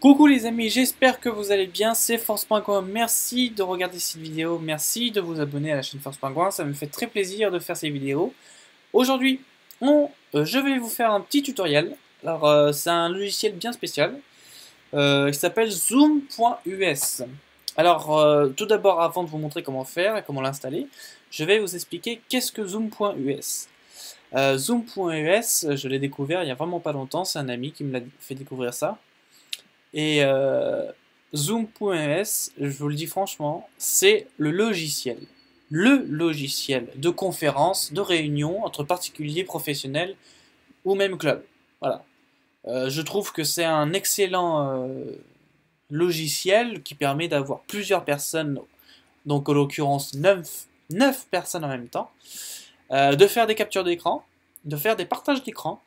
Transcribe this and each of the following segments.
Coucou les amis, j'espère que vous allez bien, c'est Force.com, merci de regarder cette vidéo, merci de vous abonner à la chaîne Force.com, ça me fait très plaisir de faire ces vidéos. Aujourd'hui, je vais vous faire un petit tutoriel, alors c'est un logiciel bien spécial, qui s'appelle Zoom.us. Alors tout d'abord, avant de vous montrer comment faire et comment l'installer, je vais vous expliquer qu'est-ce que Zoom.us. Zoom.us, je l'ai découvert il y a vraiment pas longtemps, c'est un ami qui me l'a fait découvrir ça. Et Zoom.es, je vous le dis franchement, c'est le logiciel. Le logiciel de conférence, de réunion entre particuliers, professionnels ou même clubs. Voilà. Je trouve que c'est un excellent logiciel qui permet d'avoir plusieurs personnes, donc en l'occurrence 9 personnes en même temps, de faire des captures d'écran, de faire des partages d'écran,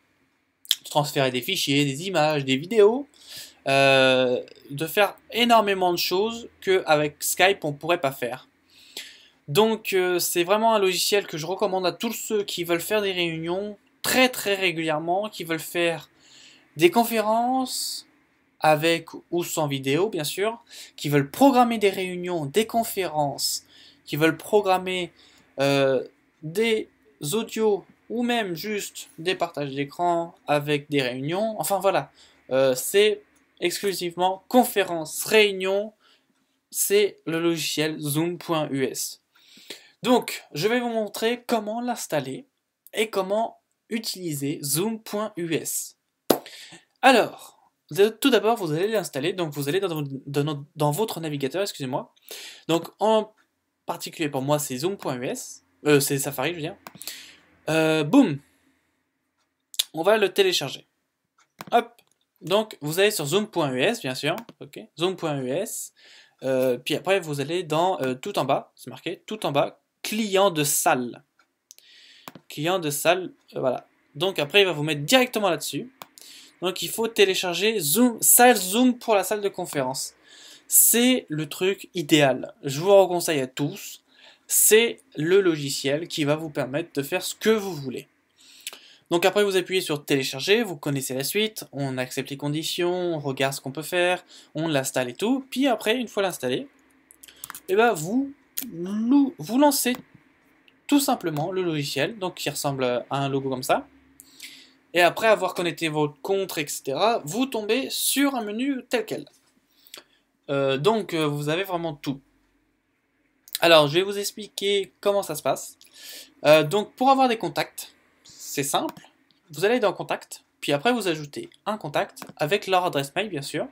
de transférer des fichiers, des images, des vidéos, de faire énormément de choses qu'avec Skype on pourrait pas faire. Donc c'est vraiment un logiciel que je recommande à tous ceux qui veulent faire des réunions très régulièrement, qui veulent faire des conférences avec ou sans vidéo bien sûr, qui veulent programmer des réunions, des conférences, qui veulent programmer des audios ou même juste des partages d'écran avec des réunions. Enfin voilà, c'est exclusivement conférence, réunion, c'est le logiciel Zoom.us. Donc, je vais vous montrer comment l'installer et comment utiliser Zoom.us. Alors, tout d'abord, vous allez l'installer, donc vous allez dans votre navigateur, excusez-moi. Donc, en particulier pour moi, c'est Zoom.us, c'est Safari, je veux dire. Boum, on va le télécharger. Hop, donc vous allez sur zoom.us bien sûr, ok, zoom.us, puis après vous allez dans tout en bas, c'est marqué tout en bas, client de salle, voilà. Donc après il va vous mettre directement là-dessus. Donc il faut télécharger salle Zoom pour la salle de conférence. C'est le truc idéal. Je vous le conseille à tous. C'est le logiciel qui va vous permettre de faire ce que vous voulez. Donc après vous appuyez sur télécharger, vous connaissez la suite, on accepte les conditions, on regarde ce qu'on peut faire, on l'installe et tout, puis après une fois l'installé, et ben vous lancez tout simplement le logiciel, donc qui ressemble à un logo comme ça, et après avoir connecté votre compte, etc., vous tombez sur un menu tel quel. Donc vous avez vraiment tout. Alors je vais vous expliquer comment ça se passe. Donc pour avoir des contacts, c'est simple. Vous allez dans Contact, puis après vous ajoutez un contact avec leur adresse mail bien sûr,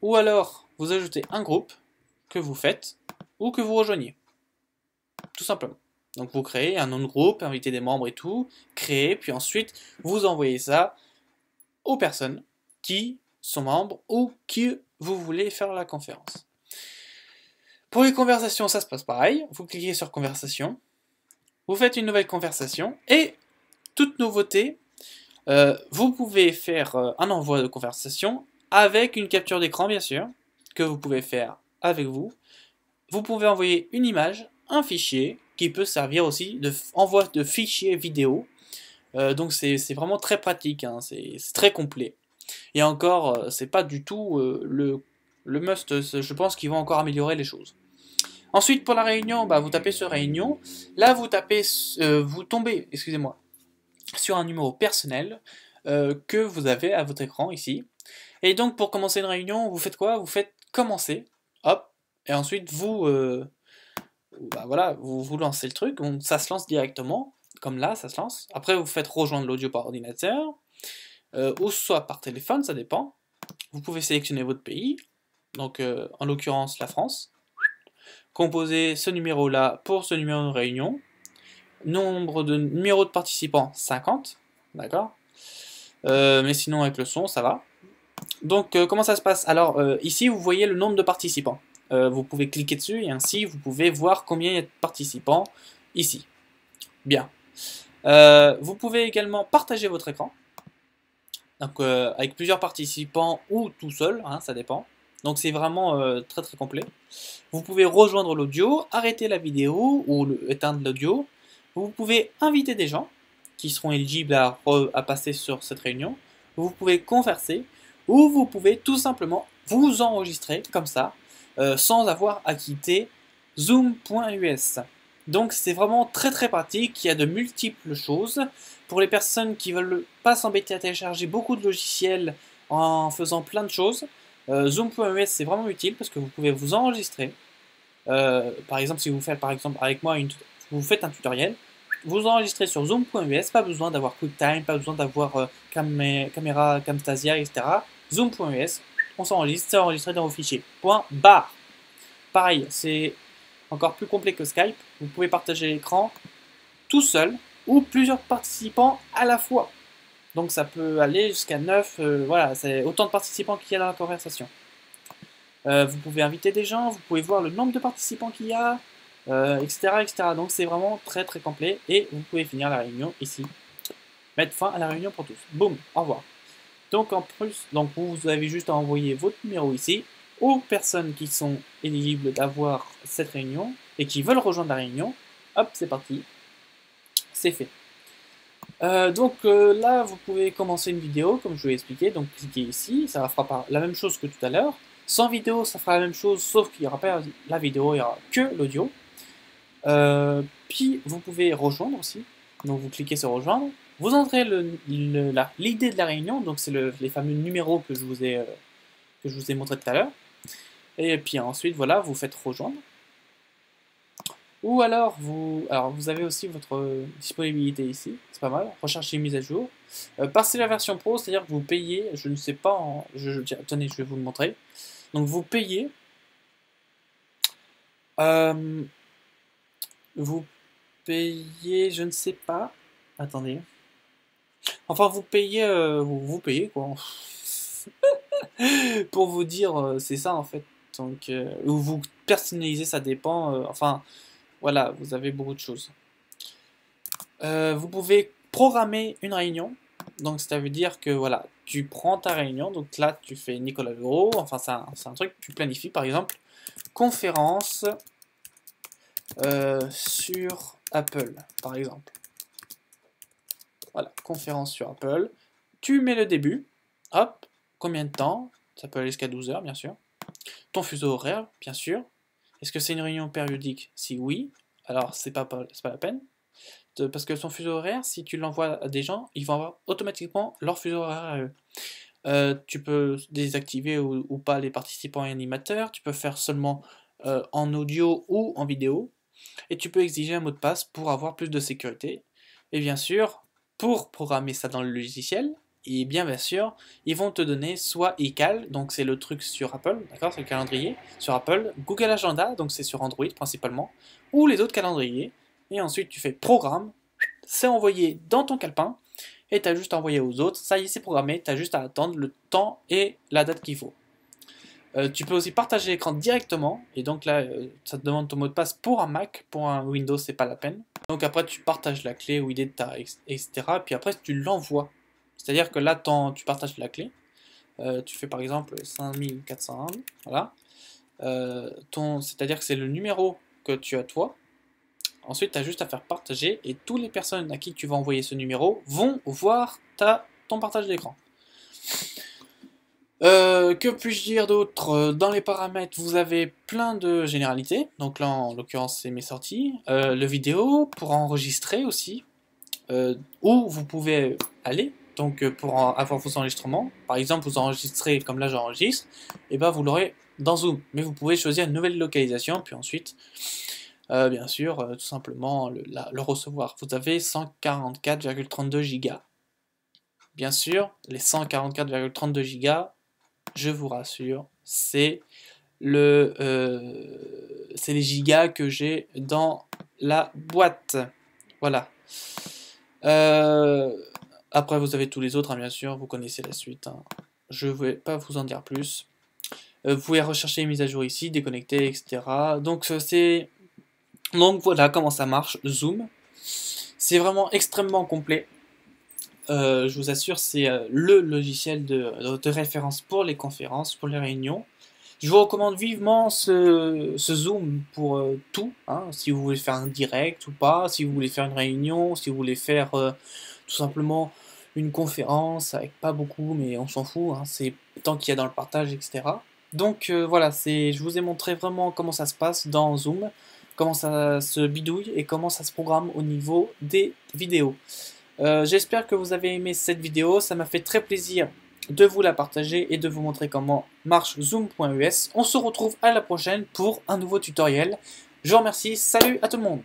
ou alors vous ajoutez un groupe que vous faites ou que vous rejoignez, tout simplement. Donc vous créez un nom de groupe, invitez des membres et tout, créez, puis ensuite vous envoyez ça aux personnes qui sont membres ou qui vous voulez faire la conférence. Pour les conversations, ça se passe pareil, vous cliquez sur conversation, vous faites une nouvelle conversation et toute nouveauté, vous pouvez faire un envoi de conversation avec une capture d'écran bien sûr, que vous pouvez faire avec vous. Vous pouvez envoyer une image, un fichier, qui peut servir aussi d'envoi de fichiers vidéo. Donc c'est vraiment très pratique, hein, c'est très complet. Et encore, c'est pas du tout le must, je pense qu'ils vont encore améliorer les choses. Ensuite pour la réunion, bah, vous tapez sur réunion, là vous tapez, vous tombez, excusez-moi, sur un numéro personnel que vous avez à votre écran ici. Et donc pour commencer une réunion, vous faites quoi? Vous faites commencer, hop, et ensuite bah voilà, vous lancez le truc, donc ça se lance directement, comme là, ça se lance. Après vous faites rejoindre l'audio par ordinateur, ou soit par téléphone, ça dépend. Vous pouvez sélectionner votre pays, donc en l'occurrence la France. Composez ce numéro-là pour ce numéro de réunion. Nombre de numéros de participants, 50, d'accord, mais sinon avec le son, ça va. Donc comment ça se passe? Alors ici vous voyez le nombre de participants. Vous pouvez cliquer dessus et ainsi vous pouvez voir combien il y a de participants ici. Bien. Vous pouvez également partager votre écran. Donc avec plusieurs participants ou tout seul, hein, ça dépend. Donc c'est vraiment très complet. Vous pouvez rejoindre l'audio, arrêter la vidéo ou éteindre l'audio. Vous pouvez inviter des gens qui seront éligibles à passer sur cette réunion. Vous pouvez converser ou vous pouvez tout simplement vous enregistrer comme ça, sans avoir à quitter zoom.us. Donc c'est vraiment très très pratique, il y a de multiples choses. Pour les personnes qui veulent pas s'embêter à télécharger beaucoup de logiciels en faisant plein de choses, zoom.us c'est vraiment utile parce que vous pouvez vous enregistrer. Par exemple, si vous faites par exemple avec moi, vous faites un tutoriel, vous enregistrez sur zoom.us, pas besoin d'avoir QuickTime, pas besoin d'avoir caméra, Camtasia, etc. Zoom.us, on s'enregistre, c'est enregistré dans vos fichiers. Point barre. Pareil, c'est encore plus complet que Skype. Vous pouvez partager l'écran tout seul ou plusieurs participants à la fois. Donc ça peut aller jusqu'à 9, voilà, c'est autant de participants qu'il y a dans la conversation. Vous pouvez inviter des gens, vous pouvez voir le nombre de participants qu'il y a, etc., etc. Donc c'est vraiment très très complet et vous pouvez finir la réunion ici. Mettre fin à la réunion pour tous. Boum, au revoir. Donc en plus, donc vous avez juste à envoyer votre numéro ici aux personnes qui sont éligibles d'avoir cette réunion et qui veulent rejoindre la réunion. Hop, c'est parti. C'est fait. Là, vous pouvez commencer une vidéo, comme je vous l'ai expliqué. Donc cliquez ici, ça fera la même chose que tout à l'heure. Sans vidéo, ça fera la même chose, sauf qu'il n'y aura pas la vidéo, il n'y aura que l'audio. Puis vous pouvez rejoindre aussi. Donc vous cliquez sur rejoindre. Vous entrez l'idée de la réunion, donc c'est les fameux numéros que je vous ai montré tout à l'heure. Et puis ensuite, voilà, vous faites rejoindre. Ou alors vous avez aussi votre disponibilité ici, c'est pas mal, rechercher mise à jour. Passer la version pro, c'est-à-dire que vous payez, je ne sais pas, attendez, je vais vous le montrer. Donc vous payez, je ne sais pas, attendez. Enfin vous payez, vous payez quoi. Pour vous dire, c'est ça en fait. Donc, ou vous personnalisez, ça dépend. Enfin, voilà, vous avez beaucoup de choses. Vous pouvez programmer une réunion. Donc, ça veut dire que voilà, tu prends ta réunion. Donc là, tu fais Nicolas Leroux. Enfin, c'est un truc que tu planifies. Par exemple, conférence sur Apple, par exemple. Voilà, conférence sur Apple. Tu mets le début. Hop, combien de temps? Ça peut aller jusqu'à 12 heures, bien sûr. Ton fuseau horaire, bien sûr. Est-ce que c'est une réunion périodique? Si oui, alors c'est pas la peine. Parce que son fuseau horaire, si tu l'envoies à des gens, ils vont avoir automatiquement leur fuseau horaire à eux. Tu peux désactiver ou pas les participants et animateurs. Tu peux faire seulement en audio ou en vidéo. Et tu peux exiger un mot de passe pour avoir plus de sécurité. Et bien sûr, pour programmer ça dans le logiciel, et bien sûr, ils vont te donner soit iCal, donc c'est le truc sur Apple, d'accord, c'est le calendrier sur Apple, Google Agenda, donc c'est sur Android principalement, ou les autres calendriers. Et ensuite tu fais programme, c'est envoyé dans ton calepin, et tu as juste à envoyer aux autres, ça y est c'est programmé, tu as juste à attendre le temps et la date qu'il faut. Tu peux aussi partager l'écran directement, et donc là, ça te demande ton mot de passe pour un Mac, pour un Windows, c'est pas la peine. Donc après, tu partages la clé ou idée de ta, etc. Puis après, tu l'envoies. C'est-à-dire que là, tu partages la clé. Tu fais par exemple 5401, voilà. C'est-à-dire que c'est le numéro que tu as toi. Ensuite, tu as juste à faire partager, et toutes les personnes à qui tu vas envoyer ce numéro vont voir ton partage d'écran. Que puis-je dire d'autre? Dans les paramètres, vous avez plein de généralités. Donc là, en l'occurrence, c'est mes sorties. Le vidéo, pour enregistrer aussi. Où vous pouvez aller. Donc pour avoir vos enregistrements. Par exemple, vous enregistrez comme là j'enregistre. Et ben vous l'aurez dans Zoom. Mais vous pouvez choisir une nouvelle localisation. Puis ensuite, bien sûr, tout simplement le recevoir. Vous avez 144,32 Go. Bien sûr, les 144,32 Go, je vous rassure, c'est les gigas que j'ai dans la boîte. Voilà. Après, vous avez tous les autres, hein, bien sûr, vous connaissez la suite. Hein. Je ne vais pas vous en dire plus. Vous pouvez rechercher les mises à jour ici, déconnecter, etc. Donc voilà comment ça marche, Zoom. C'est vraiment extrêmement complet. Je vous assure, c'est le logiciel de référence pour les conférences, pour les réunions. Je vous recommande vivement ce Zoom pour tout, hein, si vous voulez faire un direct ou pas, si vous voulez faire une réunion, si vous voulez faire tout simplement une conférence avec pas beaucoup, mais on s'en fout, hein, c'est tant qu'il y a dans le partage, etc. Donc voilà, je vous ai montré vraiment comment ça se passe dans Zoom, comment ça se bidouille et comment ça se programme au niveau des vidéos. J'espère que vous avez aimé cette vidéo, ça m'a fait très plaisir de vous la partager et de vous montrer comment marche Zoom.us. On se retrouve à la prochaine pour un nouveau tutoriel. Je vous remercie, salut à tout le monde!